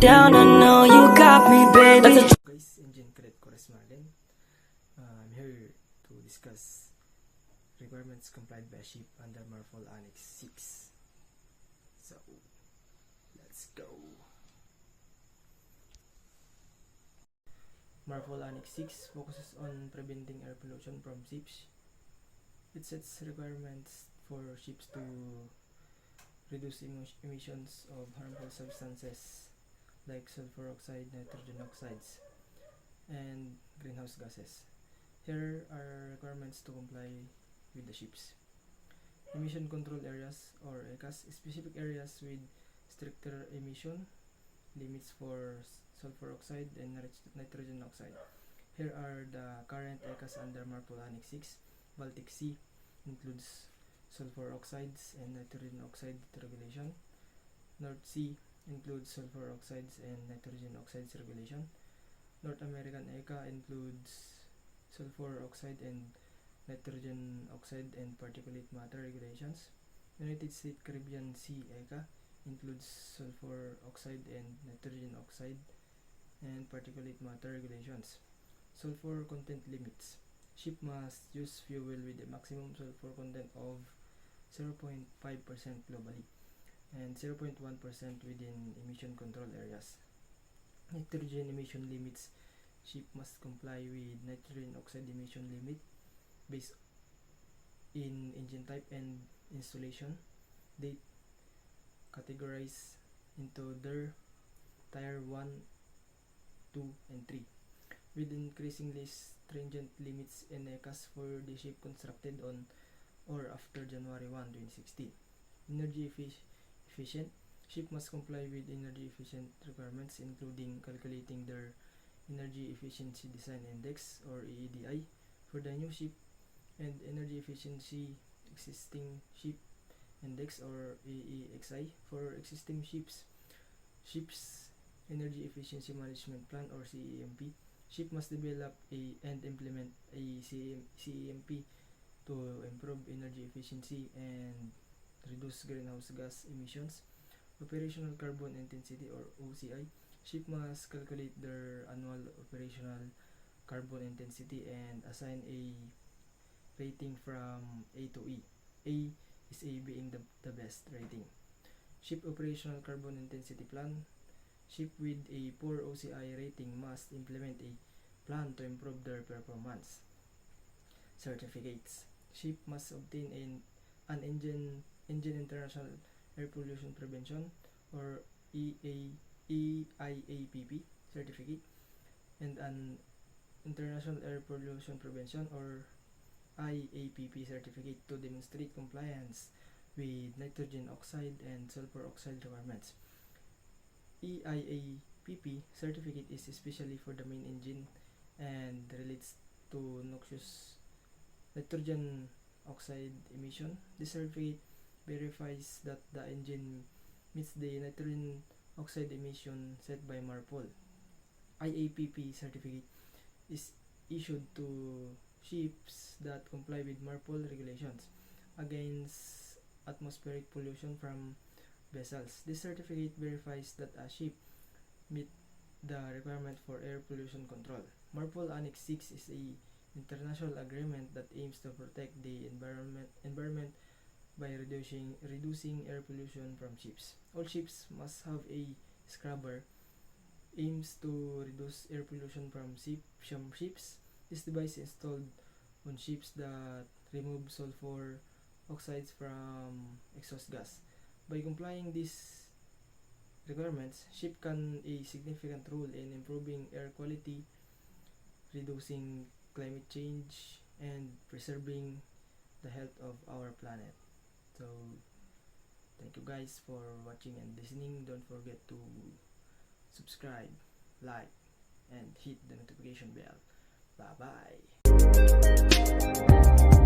down, I know you got me, baby. Guys, Engine Cadet Chorus Marlin. I'm here to discuss requirements complied by a ship under MARPOL Annex 6. So, let's go. MARPOL Annex 6 focuses on preventing air pollution from ships. It sets requirements for ships to reduce emissions of harmful substances like sulfur oxide, nitrogen oxides, and greenhouse gases. Here are requirements to comply with the ships. Emission control areas or ECAs, specific areas with stricter emission limits for sulfur oxide and nitrogen oxide. Here are the current ECAs under MARPOL Annex 6. Baltic Sea includes sulfur oxides and nitrogen oxide regulation. North Sea includes sulfur oxides and nitrogen oxides regulation. North American ECA includes sulfur oxide and nitrogen oxide and particulate matter regulations. United States Caribbean Sea ECA includes sulfur oxide and nitrogen oxide and particulate matter regulations. Sulfur content limits. Ship must use fuel with a maximum sulfur content of 0.5% globally and 0.1% within emission control areas. Nitrogen emission limits. Ship must comply with nitrogen oxide emission limit based in engine type and installation date, categorized into their tier 1, 2, and 3, with increasingly stringent limits and ECAs for the ship constructed on or after January 1, 2016. Energy efficient. Ship must comply with energy efficient requirements, including calculating their Energy Efficiency Design Index or EEDI for the new ship and Energy Efficiency Existing Ship Index or EEXI for existing ships. Ship's Energy Efficiency Management Plan or CEMP. Ship must develop and implement a CEMP to improve energy efficiency and reduce greenhouse gas emissions. Operational Carbon Intensity or OCI. Ship must calculate their annual operational carbon intensity and assign a rating from A to E. A is A being the best rating. Ship Operational Carbon Intensity Plan. Ship with a poor OCI rating must implement a plan to improve their performance. Certificates. Ship must obtain an Engine International Air Pollution Prevention or EIAPP certificate and an International Air Pollution Prevention or IAPP certificate to demonstrate compliance with nitrogen oxide and sulfur oxide requirements. EIAPP certificate is especially for the main engine and relates to noxious nitrogen oxide emission. This certificate verifies that the engine meets the nitrogen oxide emission set by MARPOL. IAPP certificate is issued to ships that comply with MARPOL regulations against atmospheric pollution from vessels. This certificate verifies that a ship meet the requirement for air pollution control. MARPOL Annex 6 is a international agreement that aims to protect the environment by reducing air pollution from ships. All ships must have a scrubber. Aims to reduce air pollution from ships. This device is installed on ships that remove sulfur oxides from exhaust gas. By complying these requirements, ship can a significant role in improving air quality, reducing climate change, and preserving the health of our planet. So, thank you guys for watching and listening. Don't forget to subscribe, like, and hit the notification bell. Bye bye.